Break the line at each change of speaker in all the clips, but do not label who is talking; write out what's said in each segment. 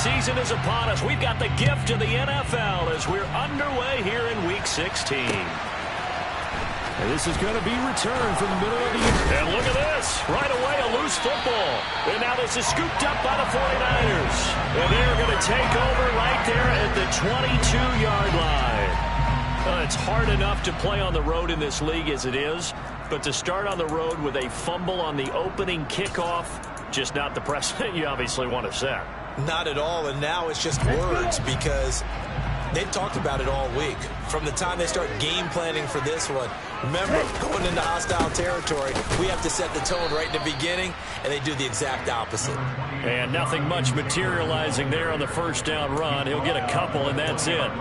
season is upon us. We've got the gift of the NFL as we're underway here in Week 16.
And this is going to be returned from the middle of the year.
And look at this. Right away, a loose football. And now this is scooped up by the 49ers. And they're going to take over right there at the 22-yard line. It's hard enough to play on the road in this league as it is. But to start on the road with a fumble on the opening kickoff, just not the precedent you obviously want to set.
Not at all, and now it's just words because they've talked about it all week. From the time they start game planning for this one, remember, going into hostile territory, we have to set the tone right in the beginning, and they do the exact opposite.
And nothing much materializing there on the first down run. He'll get a couple, and that's it.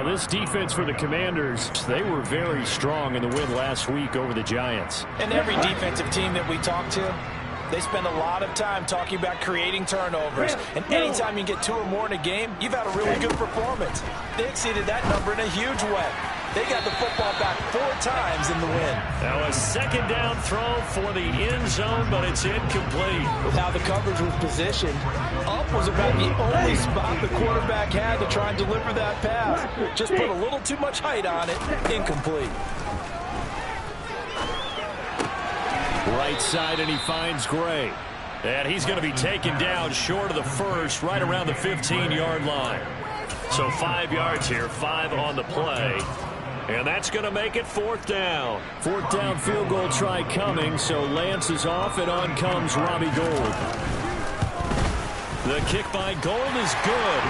This defense for the Commanders, they were very strong in the win last week over the Giants.
And every defensive team that we talk to, they spend a lot of time talking about creating turnovers. And anytime you get 2 or more in a game, you've had a really good performance. They exceeded that number in a huge way. They got the football back 4 times in the win.
Now a second down throw for the end zone, but it's incomplete.
With how the coverage was positioned, up was about the only spot the quarterback had to try and deliver that pass. Just put a little too much height on it. Incomplete.
Right side, and he finds Gray. And he's going to be taken down short of the first, right around the 15-yard line. So 5 yards here, 5 on the play. And that's going to make it 4th down.
4th down field goal try coming, so Lance is off, and on comes Robbie Gould.
The kick by Gould is good.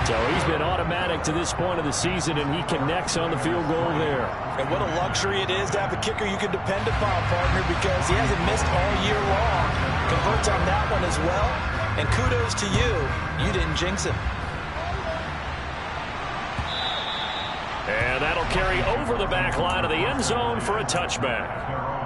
So he's been automatic to this point of the season, and he connects on the field goal there.
And what a luxury it is to have a kicker you can depend upon, partner, because he hasn't missed all year long. Converts on that one as well. And kudos to you. You didn't jinx him.
And that'll carry over the back line of the end zone for a touchback.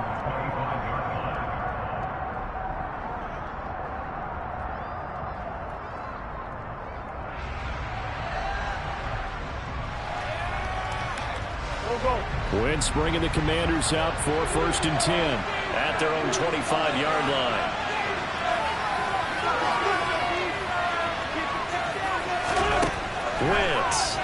Wentz bringing the Commanders out for 1st and 10.
At their own 25-yard line. Wentz.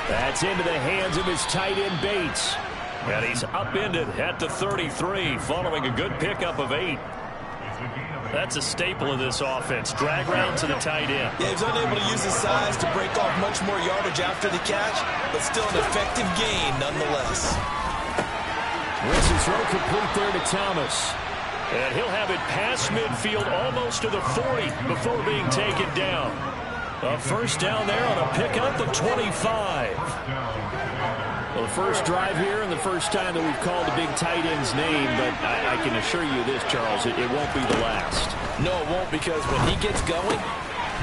That's into the hands of his tight end Bates.
And he's upended at the 33 following a good pickup of 8. That's a staple of this offense. Drag round to the tight end.
Yeah, he's unable to use his size to break off much more yardage after the catch, but still an effective gain nonetheless.
Wentz throw complete there to Thomas.
And he'll have it past midfield almost to the 40 before being taken down. A first down there on a pickup of 25.
Well, the first drive here and the first time that we've called the big tight end's name, but I can assure you this, Charles, it won't be the last.
No, it won't, because when he gets going,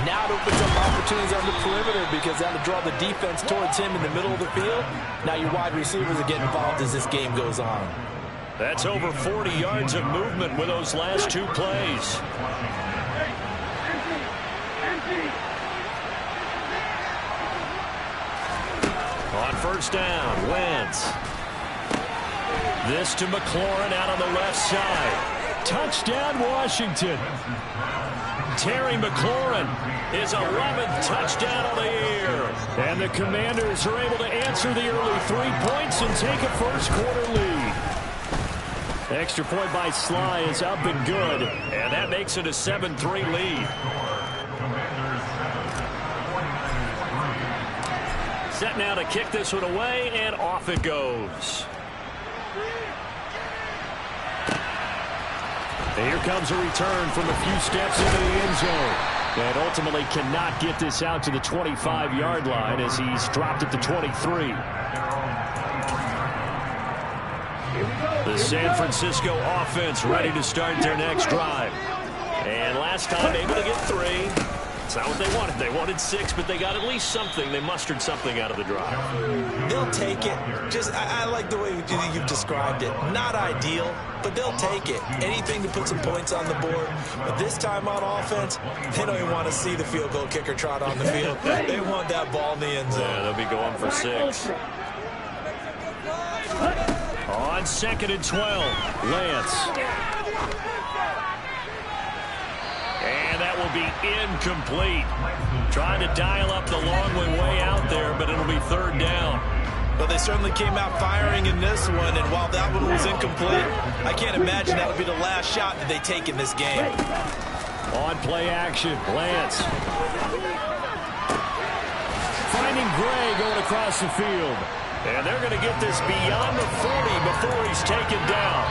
now it opens up opportunities on the perimeter because that'll draw the defense towards him in the middle of the field. Now your wide receivers are getting involved as this game goes on.
That's over 40 yards of movement with those last 2 plays. On first down, Wentz. This to McLaurin out on the left side.
Touchdown, Washington.
Terry McLaurin, his 11th touchdown of the year.
And the Commanders are able to answer the early 3 points and take a first-quarter lead. Extra point by Sly is up and good.
And that makes it a 7-3 lead. Set now to kick this one away, and off it goes.
And here comes a return from a few steps into the end zone. And ultimately cannot get this out to the 25-yard line as he's dropped at the 23.
The San Francisco offense ready to start their next drive. And last time able to get 3. It's not what they wanted. They wanted 6, but they got at least something. They mustered something out of the drive.
They'll take it. I like the way you've described it. Not ideal, but they'll take it. Anything to put some points on the board. But this time on offense, they don't even want to see the field goal kicker trot on the field. They want that ball in the end zone.
Yeah, they'll be going for 6. On 2nd and 12, Lance. And that will will be incomplete. Trying to dial up the long way out there, but it'll be third down.
Well, they certainly came out firing in this one, and while that one was incomplete, I can't imagine that'll be the last shot that they take in this game.
On play action, Lance. Finding Gray going across the field.
And they're going to get this beyond the 40 before he's taken down.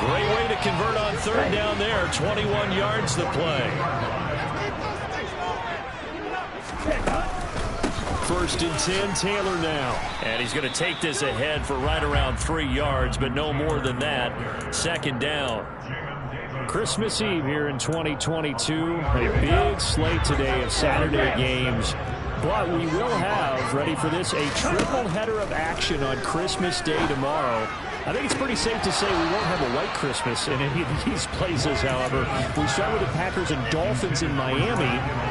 Great way to convert on third down there. 21 yards the play.
First and 10, Taylor now.
And he's going to take this ahead for right around 3 yards, but no more than that. Second down.
Christmas Eve here in 2022. A big slate today of Saturday games. But we will have, ready for this, a triple header of action on Christmas Day tomorrow. I think it's pretty safe to say we won't have a white Christmas in any of these places, however. We start with the Packers and Dolphins in Miami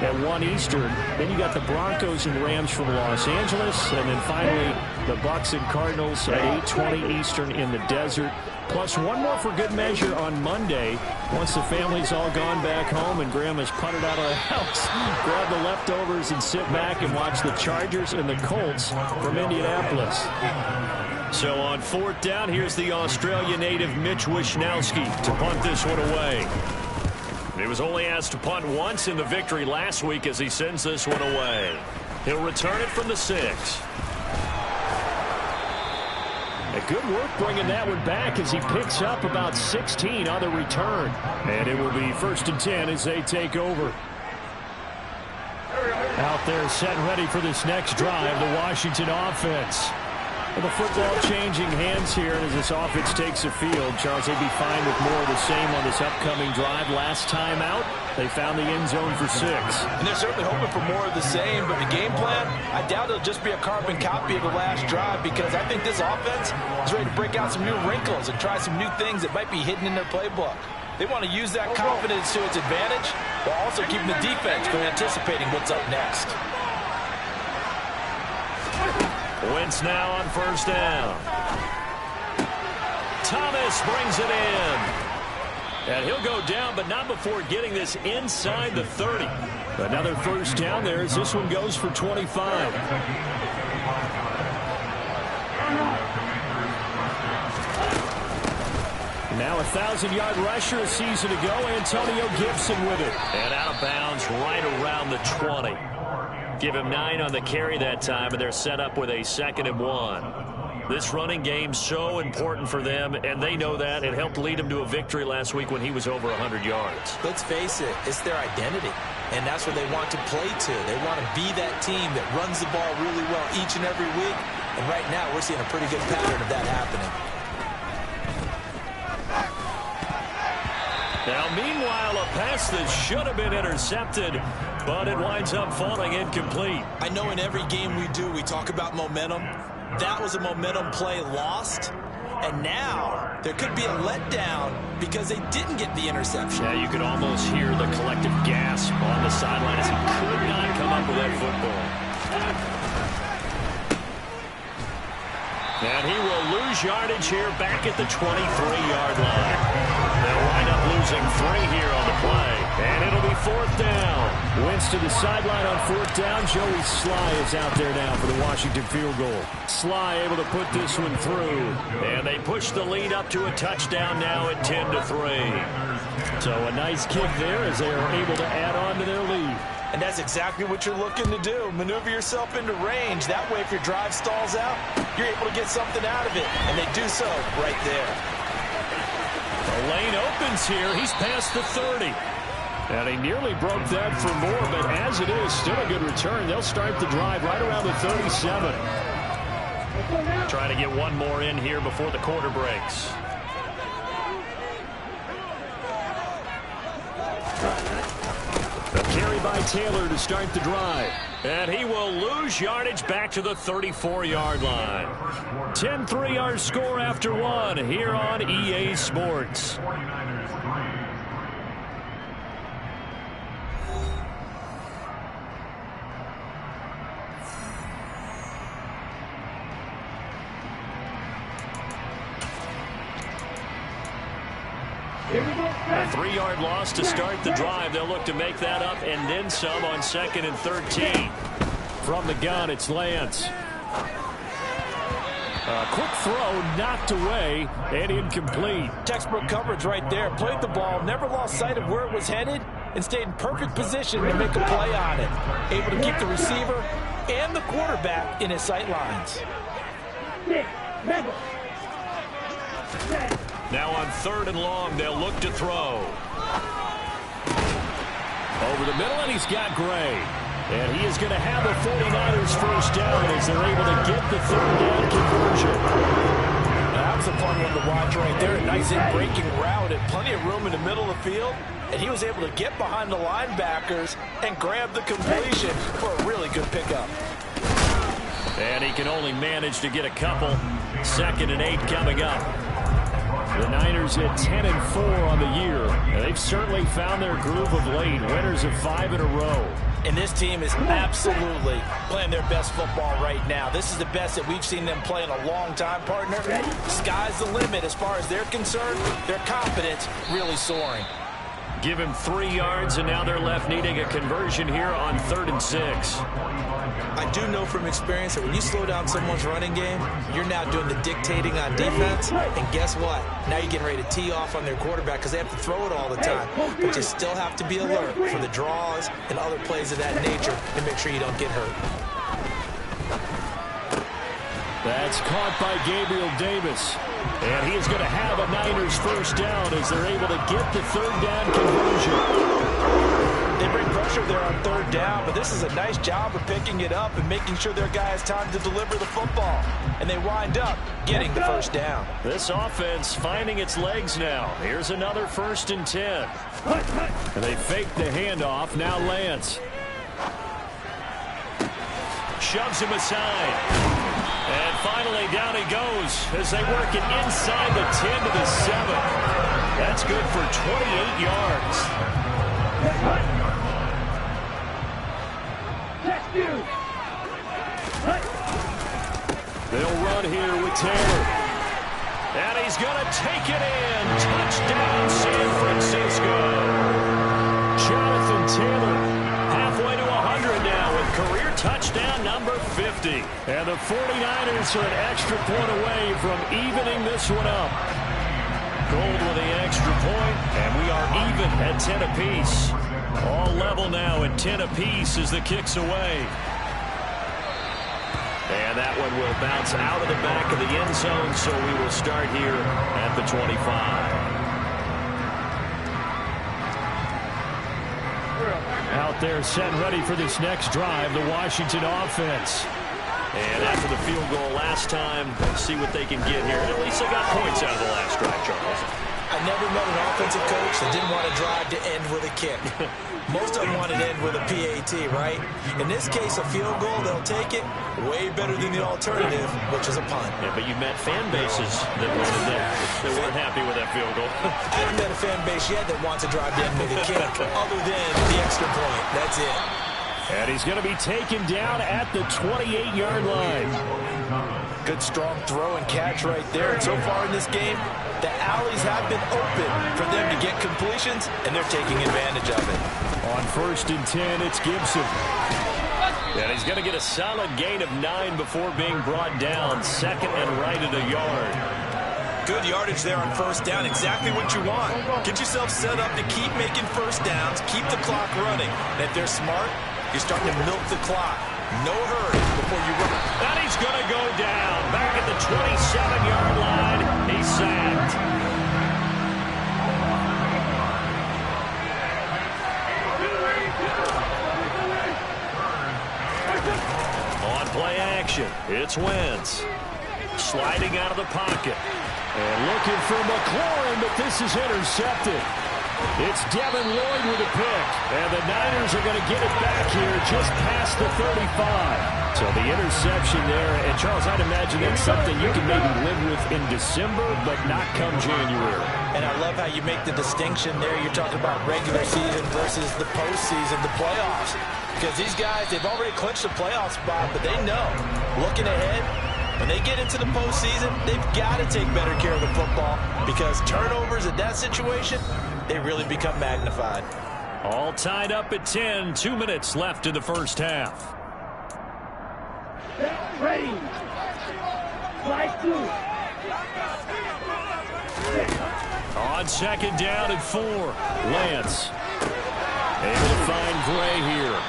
at 1 Eastern. Then you got the Broncos and Rams from Los Angeles. And then finally, the Bucs and Cardinals at 8:20 Eastern in the desert. Plus one more for good measure on Monday. Once the family's all gone back home and Grandma's putted out of the house, grab the leftovers and sit back and watch the Chargers and the Colts from Indianapolis.
So on fourth down, here's the Australia native Mitch Wishnowsky to punt this one away. He was only asked to punt once in the victory last week as he sends this one away. He'll return it from the 6.
Good work bringing that one back as he picks up about 16 on the return. And it will be first and 10 as they take over. Out there set and ready for this next drive, the Washington offense. Well, the football changing hands here, and as this offense takes the field, Charles, they'd be fine with more of the same on this upcoming drive. Last time out, they found the end zone for 6.
And they're certainly hoping for more of the same, but the game plan, I doubt it'll just be a carbon copy of the last drive, because I think this offense is ready to break out some new wrinkles and try some new things that might be hidden in their playbook. They want to use that confidence to its advantage, while also keeping the defense from anticipating what's up next.
Wentz now on first down. Thomas brings it in. And he'll go down, but not before getting this inside the 30.
Another first down there as this one goes for 25. Now a 1,000-yard rusher a season ago. Antonio Gibson with it.
And out of bounds right around the 20. Give him 9 on the carry that time, and they're set up with a 2nd and 1. This running game so important for them, and they know that. It helped lead them to a victory last week when he was over 100 yards.
Let's face it, it's their identity, and that's what they want to play to. They want to be that team that runs the ball really well each and every week, and right now we're seeing a pretty good pattern of that happening.
Now, meanwhile, a pass that should have been intercepted, but it winds up falling incomplete.
I know in every game we do, we talk about momentum. That was a momentum play lost, and now there could be a letdown because they didn't get the interception.
Yeah, you could almost hear the collective gasp on the sideline as he could not come up with that football. And he will lose yardage here back at the 23-yard line. They'll wind up losing 3 here on the play. And it'll be fourth down.
Wentz to the sideline on fourth down. Joey Sly is out there now for the Washington field goal. Sly able to put this one through.
And they push the lead up to a touchdown now at 10-3.
So a nice kick there as they are able to add on to their lead.
And that's exactly what you're looking to do. Maneuver yourself into range. That way, if your drive stalls out, you're able to get something out of it. And they do so right there.
The lane opens here. He's past the 30.
And he nearly broke that for more, but as it is, still a good return. They'll start the drive right around the 37.
Trying to get one more in here before the quarter breaks.
A carry by Taylor to start the drive.
And he will lose yardage back to the 34-yard line.
10-3 our score after one here on EA Sports.
A 3-yard loss to start the drive. They'll look to make that up and then some on 2nd and 13.
From the gun, it's Lance. A quick throw knocked away and incomplete.
Textbook coverage right there. Played the ball, never lost sight of where it was headed, and stayed in perfect position to make a play on it. Able to keep the receiver and the quarterback in his sight lines.
Now on 3rd and long, they'll look to throw.
Over the middle, and he's got Gray. And he is going to have a 49ers first down as they're able to get the 3rd down conversion.
That was a fun one to watch right there. A nice in-breaking route and plenty of room in the middle of the field. And he was able to get behind the linebackers and grab the completion for a really good pickup.
And he can only manage to get a couple. 2nd and 8 coming up.
The Niners at 10-4 on the year. And they've certainly found their groove of late. Winners of 5 in a row.
And this team is absolutely playing their best football right now. This is the best that we've seen them play in a long time, partner. Sky's the limit as far as they're concerned. Their confidence really soaring.
Give him 3 yards, and now they're left needing a conversion here on 3rd and 6.
I do know from experience that when you slow down someone's running game, you're now doing the dictating on defense. And guess what? Now you're getting ready to tee off on their quarterback because they have to throw it all the time. But you still have to be alert for the draws and other plays of that nature to make sure you don't get hurt.
That's caught by Gabriel Davis. And he is going to have a Niners first down as they're able to get the 3rd down conversion.
They bring pressure there on 3rd down, but this is a nice job of picking it up and making sure their guy has time to deliver the football. And they wind up getting the first down.
This offense finding its legs now. Here's another 1st and 10.
And they fake the handoff. Now Lance.
Shoves him aside. And finally, down he goes as they work it inside the 10 to the 7. That's good for 28 yards.
They'll run here with Taylor.
And he's going to take it in. Touchdown, San Francisco.
Jonathan Taylor.
Halfway to 100 now with career touchdown number 50.
And the 49ers are an extra point away from evening this one up.
Gold with the extra point, and we are even at 10 apiece. All level now at 10 apiece as the kick's away. And that one will bounce out of the back of the end zone, so we will start here at the 25.
Out there set and ready for this next drive, the Washington offense.
And after the field goal last time, see what they can get here. At least they got points out of the last drive, Charles.
I never met an offensive coach that didn't want to drive to end with a kick. Most of them want to end with a PAT, right? In this case, a field goal, they'll take it. Way better than the alternative, which is a punt.
Yeah, but you met fan bases that wanted that. They weren't happy with that field goal.
I haven't met a fan base yet that wants to drive to end with a kick, other than the extra point. That's it.
And he's going to be taken down at the 28-yard line.
Good strong throw and catch right there. And so far in this game, the alleys have been open for them to get completions, and they're taking advantage of it.
On 1st and 10, it's Gibson.
And he's going to get a solid gain of 9 before being brought down. 2nd and right at a yard.
Good yardage there on 1st down. Exactly what you want. Get yourself set up to keep making 1st downs, keep the clock running. And if they're smart, you're starting to milk the clock. No hurry before you run.
And he's going to go down. Back at the 27-yard line. He's sacked. On play action, it's Wentz. Sliding out of the pocket.
And looking for McLaurin, but this is intercepted. It's Devin Lloyd with a pick. And the Niners are going to get it back here just past the 35. So the interception there. And, Charles, I'd imagine that's something you can maybe live with in December, but not come January.
And I love how you make the distinction there. You're talking about regular season versus the postseason, the playoffs. Because these guys, they've already clinched the playoff spot, but they know, looking ahead, When they get into the postseason, they've got to take better care of the football because turnovers in that situation, they really become magnified.
All tied up at 10. 2 minutes left in the first half.
Ready. Slide through.
On second down and 4. Lance able to find Gray here.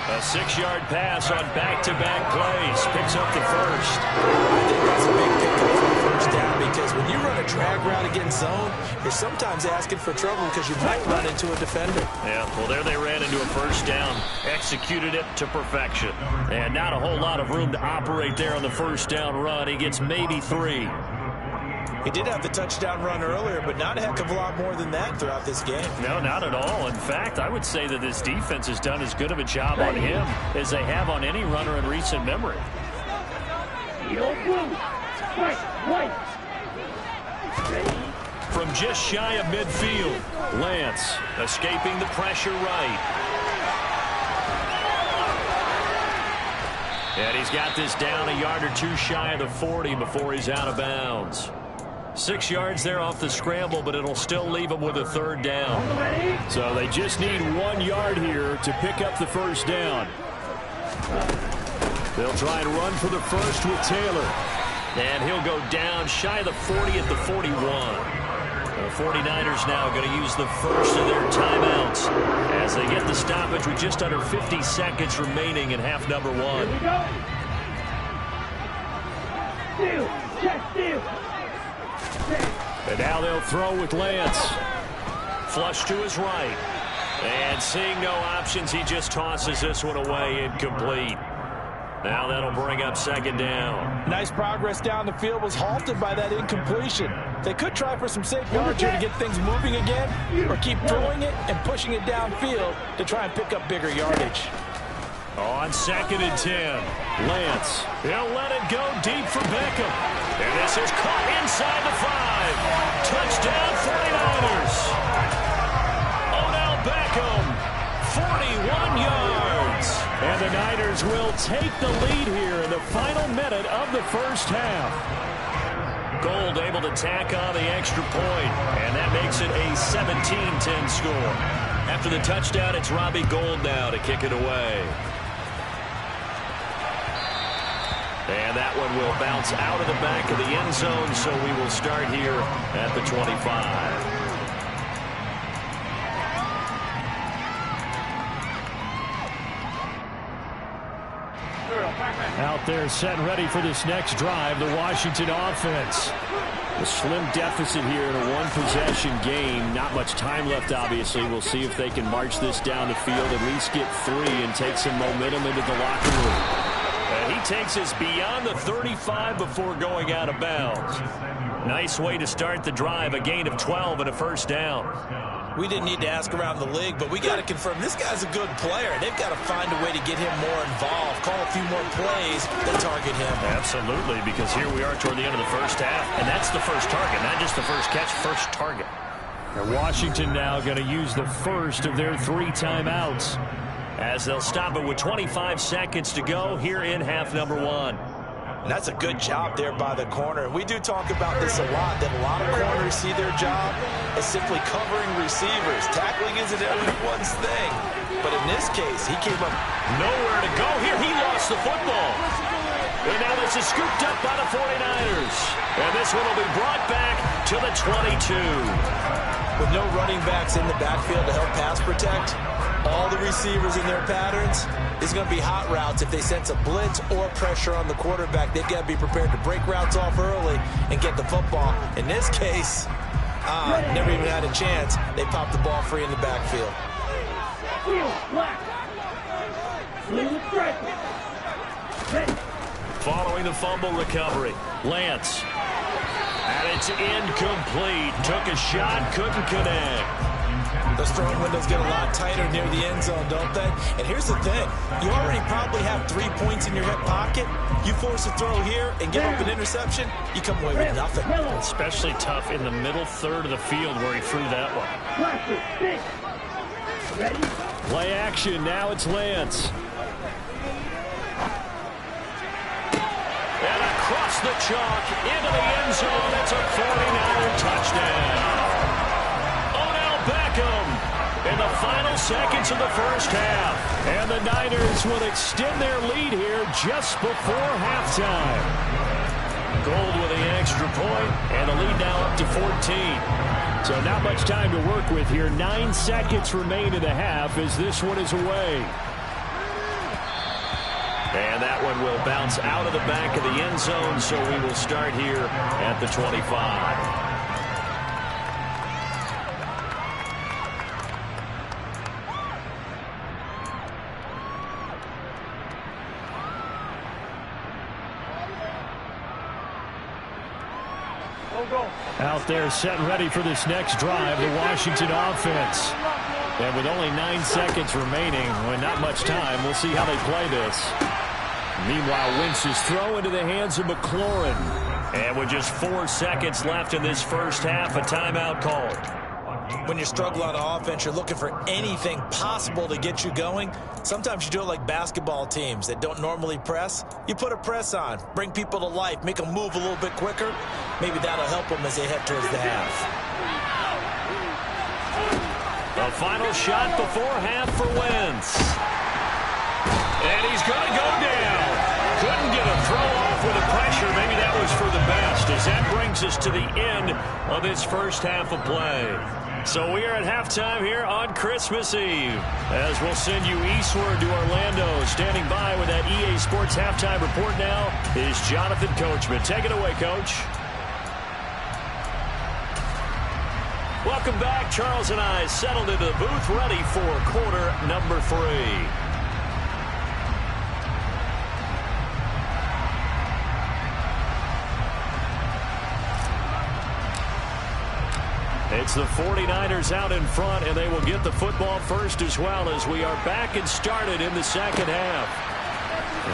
A 6-yard pass on back-to-back plays. Picks up the first.
I think that's a big pickup for the first down because when you run a drag route against zone, you're sometimes asking for trouble because you might run into a defender.
Yeah, well, there they ran into a first down. Executed it to perfection. And not a whole lot of room to operate there on the first down run. He gets maybe 3.
He did have the touchdown run earlier, but not a heck of a lot more than that throughout this game.
No, not at all. In fact, I would say that this defense has done as good of a job on him as they have on any runner in recent memory. From just shy of midfield, Lance escaping the pressure right. And he's got this down a yard or two shy of the 40 before he's out of bounds. 6 yards there off the scramble, but it'll still leave them with a third down. So they just need 1 yard here to pick up the first down. They'll try and run for the first with Taylor. And he'll go down shy of the 40 at the 41. The 49ers now going to use the first of their timeouts as they get the stoppage with just under 50 seconds remaining in half number 1. And now they'll throw with Lance. Flush to his right. And seeing no options, he just tosses this one away, incomplete. Now that'll bring up second down.
Nice progress down the field was halted by that incompletion. They could try for some safe yards here to get things moving again, or keep throwing it and pushing it downfield to try and pick up bigger yardage.
On second and 10, Lance. He'll let it go deep for Beckham. And this is caught inside the 5. Touchdown 49ers. Odell Beckham, 41 yards. And the Niners will take the lead here in the final minute of the first half. Gold able to tack on the extra point, and that makes it a 17-10 score. After the touchdown, it's Robbie Gould now to kick it away. And that one will bounce out of the back of the end zone, so we will start here at the 25. Out there set and ready for this next drive, the Washington offense. A slim deficit here in a one-possession game. Not much time left, obviously. We'll see if they can march this down the field, at least get 3 and take some momentum into the locker room. And he takes us beyond the 35 before going out of bounds. Nice way to start the drive, a gain of 12 and a first down.
We didn't need to ask around the league, but we got to confirm this guy's a good player. They've got to find a way to get him more involved, call a few more plays that target him.
Absolutely, because here we are toward the end of the first half, and that's the first target, not just the first catch, first target. And Washington now going to use the first of their 3 timeouts as they'll stop it with 25 seconds to go here in half number 1.
And that's a good job there by the corner. We do talk about this a lot, that a lot of corners see their job as simply covering receivers. Tackling isn't everyone's thing. But in this case, he came up
nowhere to go here. He lost the football. And now this is scooped up by the 49ers. And this one will be brought back to the 22.
With no running backs in the backfield to help pass protect, all the receivers in their patterns, is going to be hot routes. If they sense a blitz or pressure on the quarterback, they've got to be prepared to break routes off early and get the football. In this case, never even had a chance. They popped the ball free in the backfield.
Following the fumble recovery, Lance. And it's incomplete. Took a shot, couldn't connect.
Those throwing windows get a lot tighter near the end zone, don't they? And here's the thing. You already probably have 3 points in your hip pocket. You force a throw here and give up an interception, you come away with nothing.
Especially tough in the middle third of the field where he threw that one. Play action. Now it's Lance. And across
the chalk into the end zone. It's a 49er touchdown. Odell Beckham in the final seconds of the first half. And the Niners will extend their lead here just before halftime. Gold with the extra point, and the lead now up to 14. So not much time to work with here. 9 seconds remain in the half as this one is away. And that one will bounce out of the back of the end zone, so we will start here at the 25. Out there set and ready for this next drive, the Washington offense. And with only 9 seconds remaining, well, not much time, we'll see how they play this. Meanwhile, Wentz's throw into the hands of McLaurin. And with just 4 seconds left in this first half, a timeout called.
When you struggle on offense, you're looking for anything possible to get you going. Sometimes you do it like basketball teams that don't normally press. You put a press on, bring people to life, make them move a little bit quicker. Maybe that'll help them as they head towards the half.
The final shot before half for Wentz. And he's going to go down. Couldn't get a throw off with the pressure. Maybe that was for the best, as that brings us to the end of this first half of play. So we are at halftime here on Christmas Eve, as we'll send you eastward to Orlando. Standing by with that EA Sports halftime report now is Jonathan Coachman. Take it away, Coach. Welcome back. Charles and I settled into the booth, ready for quarter number 3. It's the 49ers out in front, and they will get the football first as well, as we are back and started in the second half.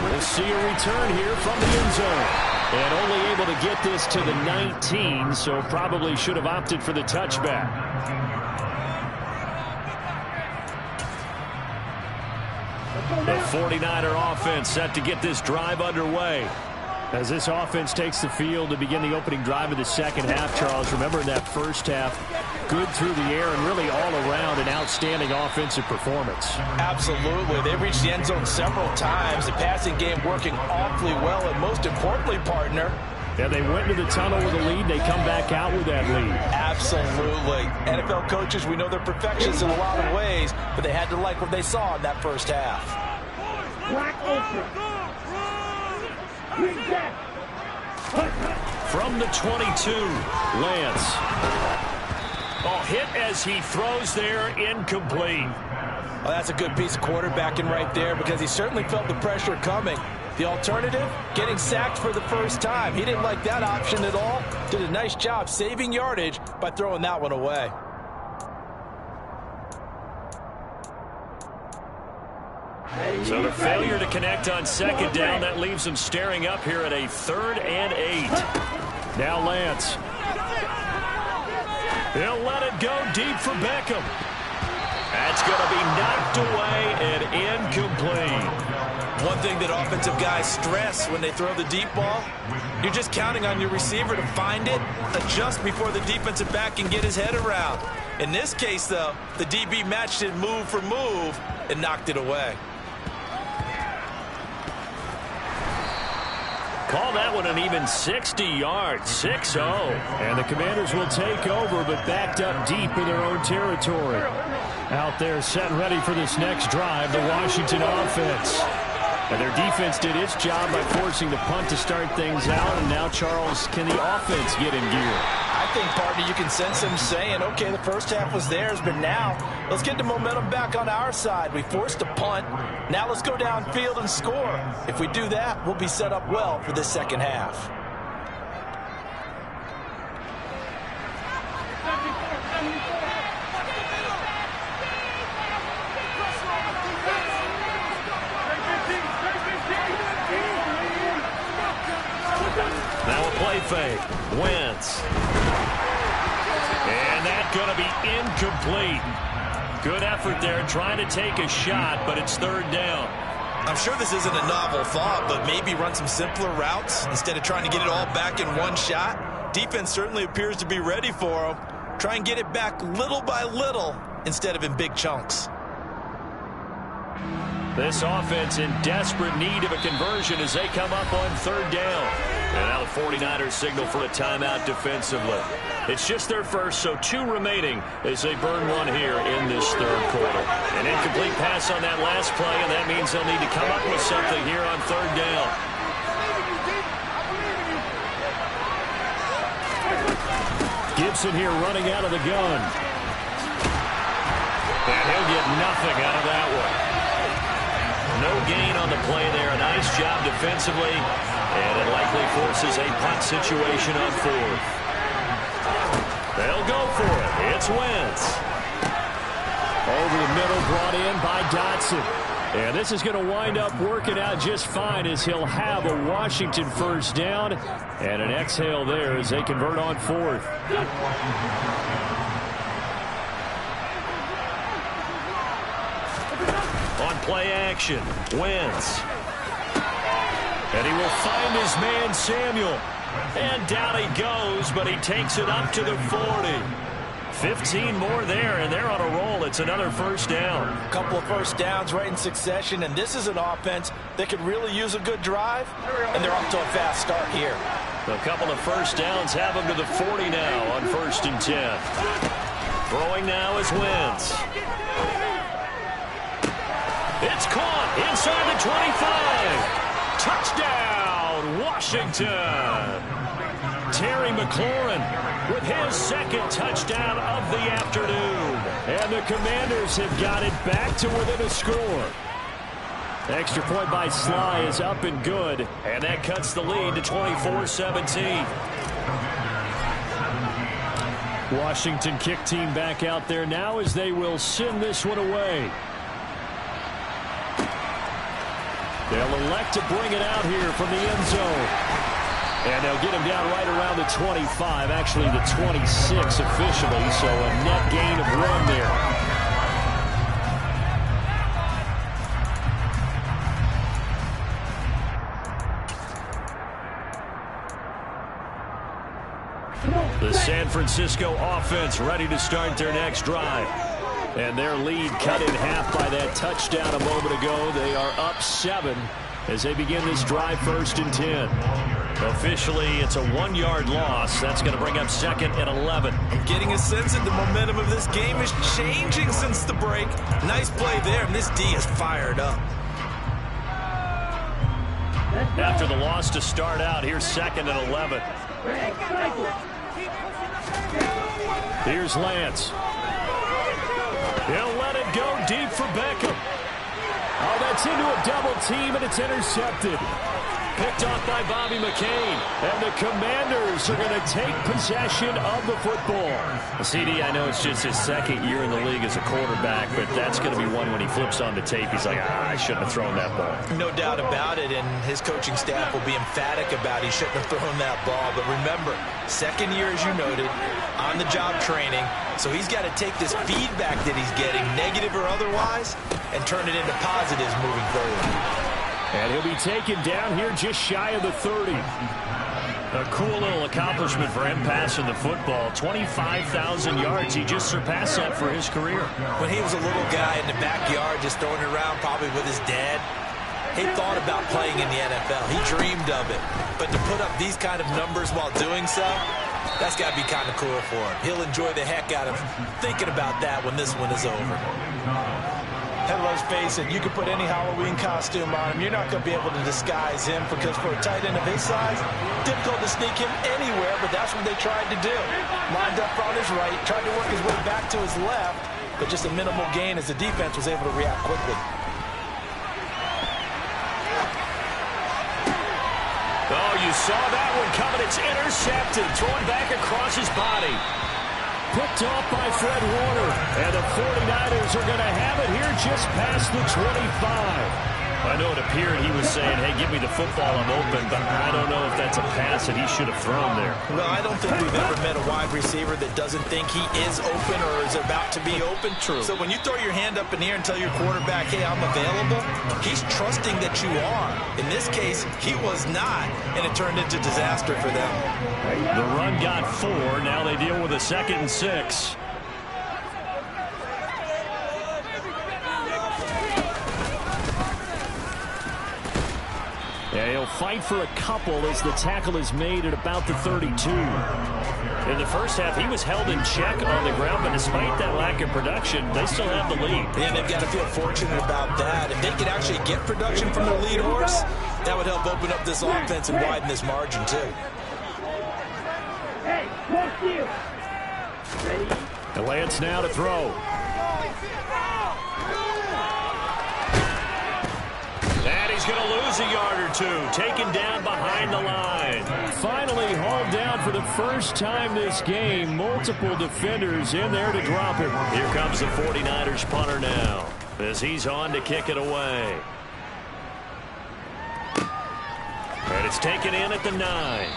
We'll see a return here from the end zone. And only able to get this to the 19, so probably should have opted for the touchback. The 49er offense set to get this drive underway. As this offense takes the field to begin the opening drive of the second half, Charles, remember in that first half, good through the air and really all around an outstanding offensive performance.
Absolutely. They reached the end zone several times. The passing game working awfully well, and most importantly, partner,
and they went to the tunnel with a lead. They come back out with that lead.
Absolutely. NFL coaches, we know they're perfectionists in a lot of ways, but they had to like what they saw in that first half.
Black open.
From the 22, Lance. Oh, hit as he throws there, incomplete.
Well, that's a good piece of quarterbacking right there, because he certainly felt the pressure coming. The alternative, getting sacked for the first time. He didn't like that option at all. Did a nice job saving yardage by throwing that one away.
So the failure to connect on second down, that leaves them staring up here at a 3rd and 8. Now Lance. He'll let it go deep for Beckham. That's going to be knocked away and incomplete.
One thing that offensive guys stress when they throw the deep ball, you're just counting on your receiver to find it, adjust before the defensive back can get his head around. In this case, though, the DB matched it move for move and knocked it away.
Call that one an even 60 yards, 6-0.
And the Commanders will take over, but backed up deep in their own territory. Out there set and ready for this next drive, the Washington offense. And their defense did its job by forcing the punt to start things out. And now, Charles, can the offense get in gear?
I think, partner, you can sense them saying, okay, the first half was theirs, but now let's get the momentum back on our side. We forced a punt. Now let's go downfield and score. If we do that, we'll be set up well for this second half.
Now a play fake. Wentz. And that's going to be incomplete. Good effort there trying to take a shot, but it's 3rd down.
I'm sure this isn't a novel thought, but maybe run some simpler routes instead of trying to get it all back in one shot. Defense certainly appears to be ready for him. Try and get it back little by little instead of in big chunks.
This offense in desperate need of a conversion as they come up on third down.
And now the 49ers signal for a timeout defensively. It's just their first, so 2 remaining as they burn one here in this third quarter. An incomplete pass on that last play, and that means they'll need to come up with something here on third down.
Gibson here running out of the gun.
And he'll get nothing out of that one. No gain on the play there. A nice job defensively. And it likely forces a punt situation on 4th. They'll go for it. It's Wentz.
Over the middle, brought in by Dotson. And this is going to wind up working out just fine as he'll have a Washington first down. And an exhale there as they convert on 4th.
On play action, Wentz. And he will find his man Samuel. And down he goes, but he takes it up to the 40. 15 more there, and they're on a roll. It's another first down.
A couple of first downs right in succession, and this is an offense that could really use a good drive, and they're off to a fast start here.
A couple of first downs have them to the 40 now on 1st and 10. Throwing now is Wentz. It's caught inside the 25. Touchdown, Washington. Terry McLaurin with his second touchdown of the afternoon.
And the Commanders have got it back to within a score. Extra point by Sly is up and good.
And that cuts the lead to 24-17.
Washington kick team back out there now as they will send this one away. They'll elect to bring it out here from the end zone. And they'll get him down right around the 25, actually the 26 officially, so a net gain of 1 there.
The San Francisco offense ready to start their next drive.
And their lead cut in half by that touchdown a moment ago. They are up 7 as they begin this drive 1st and 10.
Officially, it's a 1-yard loss. That's going to bring up 2nd and 11.
I'm getting a sense that the momentum of this game is changing since the break. Nice play there, and this D is fired up.
After the loss to start out, here's 2nd and 11.
Here's Lance.
He'll let it go deep for Beckham.
Oh, that's into a double team, and it's intercepted.
Picked off by Bobby McCain.
And the Commanders are going to take possession of the football.
CD, I know it's just his 2nd year in the league as a quarterback, but that's going to be one when he flips on the tape. He's like, I shouldn't have thrown that ball.
No doubt about it, and his coaching staff will be emphatic about he shouldn't have thrown that ball. But remember, 2nd year, as you noted, on-the-job training, so he's got to take this feedback that he's getting, negative or otherwise, and turn it into positives moving forward.
And he'll be taken down here just shy of the 30.
A cool little accomplishment for him passing the football. 25,000 yards. He just surpassed that for his career.
When he was a little guy in the backyard just throwing it around probably with his dad, he thought about playing in the NFL. He dreamed of it. But to put up these kind of numbers while doing so, that's got to be kind of cool for him. He'll enjoy the heck out of thinking about that when this one is over.
And let's face it, you can put any Halloween costume on him. You're not going to be able to disguise him because for a tight end of his size, difficult to sneak him anywhere, but that's what they tried to do. Lined up on his right, tried to work his way back to his left, but just a minimal gain as the defense was able to react quickly.
Oh, you saw that one coming. It's intercepted, thrown back across his body.
Picked off by Fred Warner. And the 49ers are going to have it here just past the 25.
I know it appeared he was saying, hey, give me the football, I'm open, but I don't know if that's a pass that he should have thrown there.
Well, I don't think we've ever met a wide receiver that doesn't think he is open or is about to be open.
True.
So when you throw your hand up in the air and tell your quarterback, hey, I'm available, he's trusting that you are. In this case, he was not, and it turned into disaster for them.
The run got 4. Now they deal with a 2nd and 6. Yeah, he'll fight for a couple as the tackle is made at about the 32. In the first half, he was held in check on the ground, but despite that lack of production, they still have the lead.
And they've got to feel fortunate about that. If they could actually get production from their lead horse, that would help open up this offense and widen this margin, too.
Hey, what's you? Ready?
And Lance now to throw.
And he's going to lose a yard or two, taken down behind the line.
Finally hauled down for the first time this game. Multiple defenders in there to drop him.
Here comes the 49ers punter now as he's on to kick it away. And it's taken in at the 9.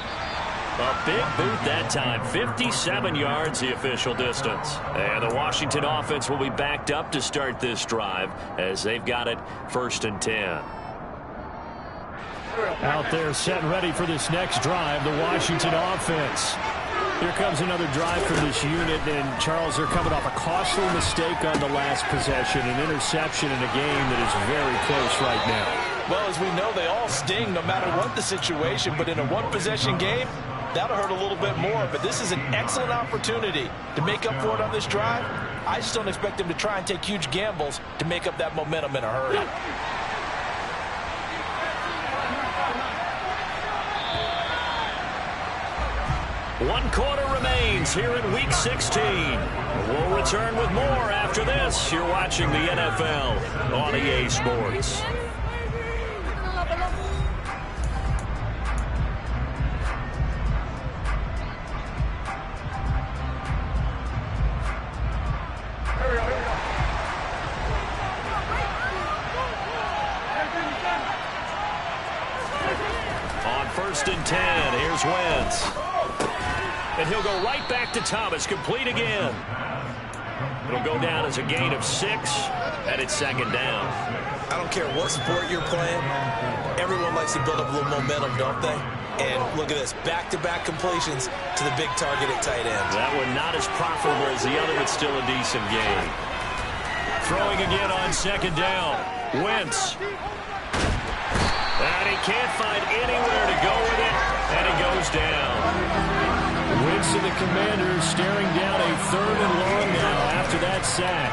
A big boot that time. 57 yards the official distance. And the Washington offense will be backed up to start this drive as they've got it 1st and 10.
Out there set and ready for this next drive, the Washington offense. Here comes another drive from this unit, and Charles, they're coming off a costly mistake on the last possession, an interception in a game that is very close right now.
Well, as we know, they all sting no matter what the situation, but in a one-possession game, that'll hurt a little bit more. But this is an excellent opportunity to make up for it on this drive. I just don't expect them to try and take huge gambles to make up that momentum in a hurry.
One quarter remains here in Week 16. We'll return with more after this. You're watching the NFL on EA Sports. On 1st and 10, here's Wentz. And he'll go right back to Thomas, complete again. It'll go down as a gain of 6, and it's 2nd down.
I don't care what sport you're playing. Everyone likes to build up a little momentum, don't they? And look at this, back-to-back completions to the big target at tight end.
That one not as profitable as the other, but still a decent gain. Throwing again on 2nd down. Wentz. And he can't find anywhere to go with it, and he goes down.
Wentz and the Commanders staring down a 3rd and long now after that sack.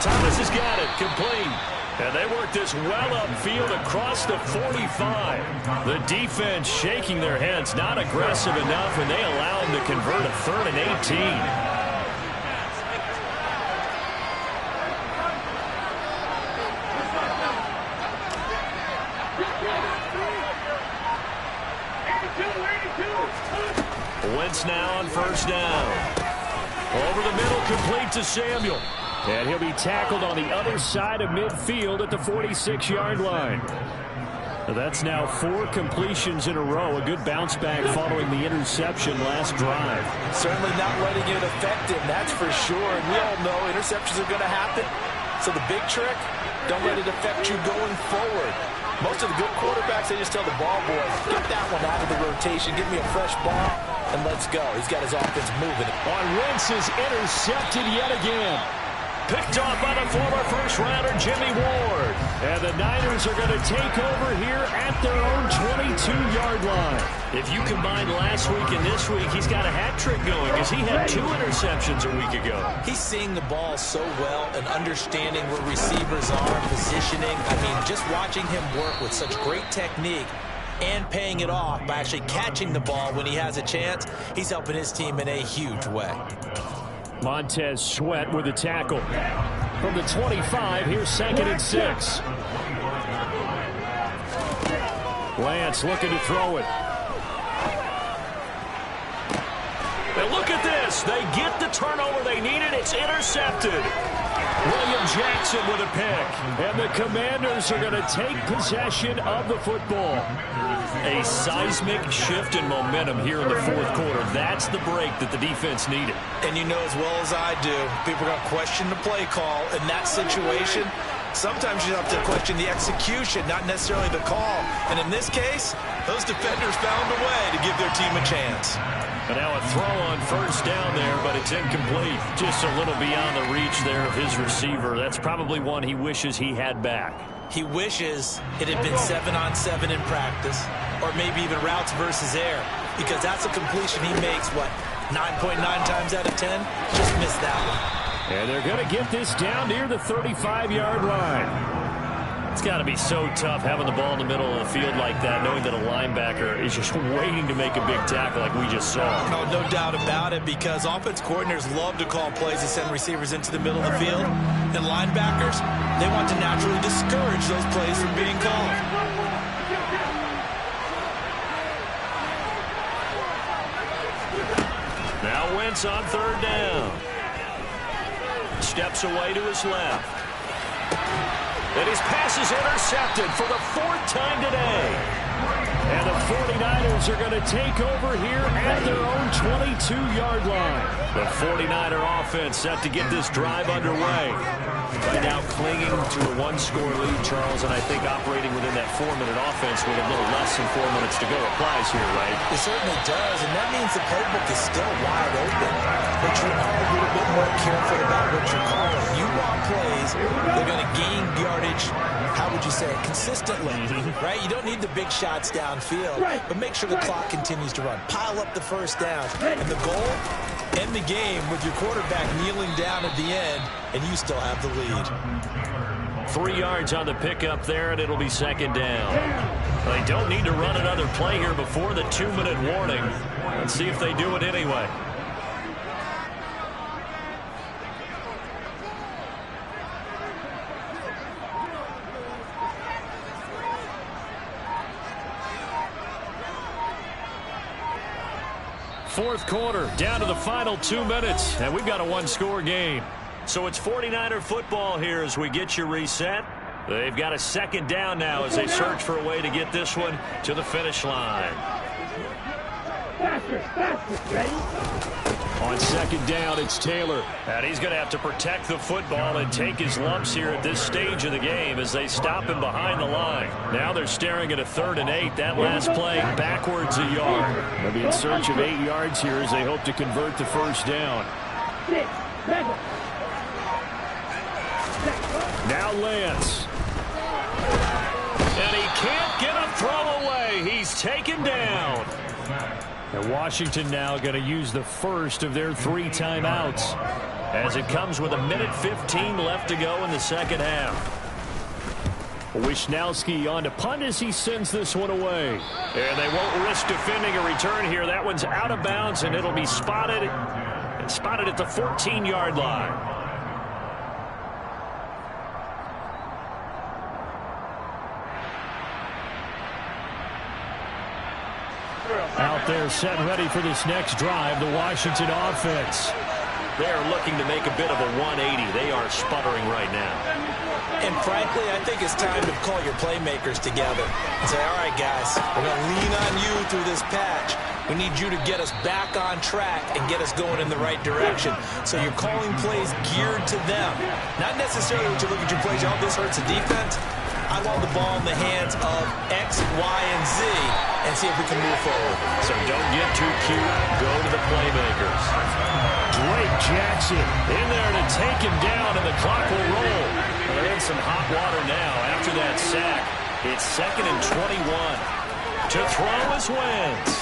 Thomas has got it, complete. And they work this well upfield across the 45. The defense shaking their heads, not aggressive enough, and they allow him to convert a 3rd and 18. Wentz now on 1st down. Over the middle, complete to Samuel.
And he'll be tackled on the other side of midfield at the 46-yard line. That's now 4 completions in a row. A good bounce back following the interception last drive.
Certainly not letting it affect him, that's for sure. And we all know interceptions are going to happen. So the big trick, don't let it affect you going forward. Most of the good quarterbacks, they just tell the ball boy, get that one out of the rotation, give me a fresh ball, and let's go. He's got his offense moving.
On Wentz is intercepted yet again.
Picked off by the former first-rounder Jimmy Ward.
And the Niners are going to take over here at their own 22-yard line.
If you combine last week and this week, he's got a hat trick going because he had 2 interceptions a week ago.
He's seeing the ball so well and understanding where receivers are, positioning. I mean, just watching him work with such great technique and paying it off by actually catching the ball when he has a chance, he's helping his team in a huge way.
Montez Sweat with a tackle. From the 25, here's 2nd and 6. Lance looking to throw it.
And look at this. They get the turnover they needed. It's intercepted.
William Jackson with a pick. And the Commanders are going to take possession of the football.
A seismic shift in momentum here in the fourth quarter. That's the break that the defense needed.
And you know as well as I do, people are going to question the play call in that situation. Sometimes you have to question the execution, not necessarily the call. And in this case, those defenders found a way to give their team a chance.
And now a throw on first down there, but it's incomplete. Just a little beyond the reach there of his receiver. That's probably one he wishes he had back.
He wishes it had been 7-on-7 in practice, or maybe even routes versus air, because that's a completion he makes, 9.9 times out of 10? Just missed that one.
And they're going to get this down near the 35-yard line.
It's got to be so tough having the ball in the middle of the field like that, knowing that a linebacker is just waiting to make a big tackle like we just saw.
No doubt about it, because offense coordinators love to call plays to send receivers into the middle of the field. And linebackers, they want to naturally discourage those plays from being called.
Now Wentz on third down. Steps away to his left. And his pass is intercepted for the fourth time today.
And the 49ers are going to take over here at their own 22-yard line.
The 49er offense set to get this drive underway. Right now clinging to a one-score lead, Charles, and I think operating within that 4-minute offense with a little less than 4 minutes to go applies here, right?
It certainly does, and that means the playbook is still wide open. But you are a little bit more careful about what you're calling. You want plays, they're going to gain yardage, how would you say it, consistently, right? You don't need the big shots downfield, but make sure the clock continues to run. Pile up the first down, and the goal, end the game with your quarterback kneeling down at the end, and you still have the lead.
3 yards on the pickup there, and it'll be second down. They don't need to run another play here before the 2-minute warning. Let's see if they do it anyway. Fourth quarter, down to the final 2 minutes, and we've got a one-score game. So it's 49er football here as we get you reset. They've got a second down now as they search for a way to get this one to the finish line.
On second down, it's Taylor.
And he's going to have to protect the football and take his lumps here at this stage of the game as they stop him behind the line. Now they're staring at a 3rd and 8. That last play backwards a yard.
They'll be in search of 8 yards here as they hope to convert the first down. Now Lance.
And he can't get a throw away. He's taken down.
And Washington now going to use the first of their 3 timeouts
as it comes with 1:15 left to go in the second half.
Wishnowski on to punt as he sends this one away.
And they won't risk defending a return here. That one's out of bounds, and it'll be spotted at the 14-yard line.
Out there set ready for this next drive, the Washington offense.
They're looking to make a bit of a 180. They are sputtering right now.
And frankly, I think it's time to call your playmakers together and say, all right, guys, we're going to lean on you through this patch. We need you to get us back on track and get us going in the right direction. So you're calling plays geared to them. Not necessarily when you look at your plays, oh, this hurts the defense. I want the ball in the hands of X, Y, and Z and see if we can move forward.
So don't get too cute. Go to the playmakers.
Drake Jackson
in there to take him down, and the clock will roll. They're in some hot water now after that sack. It's 2nd and 21. To throw is Wentz.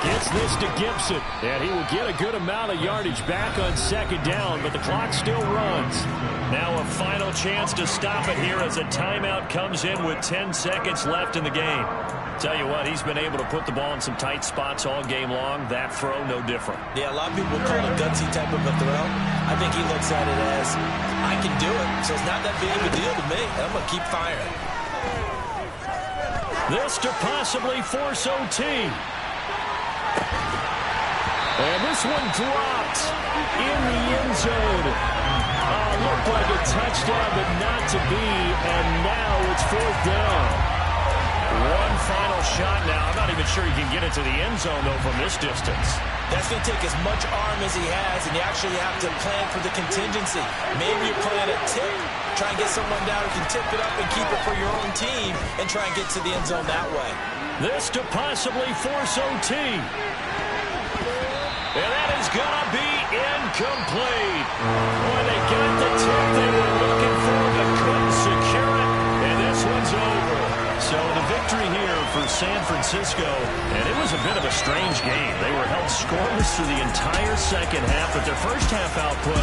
Gets this to Gibson, and he will get a good amount of yardage back on second down, but the clock still runs.
Now a final chance to stop it here as a timeout comes in with 10 seconds left in the game. Tell you what, he's been able to put the ball in some tight spots all game long. That throw, no different.
Yeah, a lot of people would call it a gutsy type of a throw. I think he looks at it as, I can do it, so it's not that big of a deal to me. I'm going to keep firing.
This to possibly force OT.
And this one dropped in the end zone. Looked like a touchdown, but not to be, and now it's 4th down.
One final shot now. I'm not even sure he can get it to the end zone, though, from this distance.
That's going to take as much arm as he has, and you actually have to plan for the contingency. Maybe you plan a tip, try and get someone down who can tip it up and keep it for your own team, and try and get to the end zone that way.
This to possibly force OT. And that is going to be incomplete. Boy, they got the tip they were looking for, but couldn't secure it. And this one's over. So the victory here for San Francisco, and it was a bit of a strange game. They were held scoreless through the entire second half, but their first half output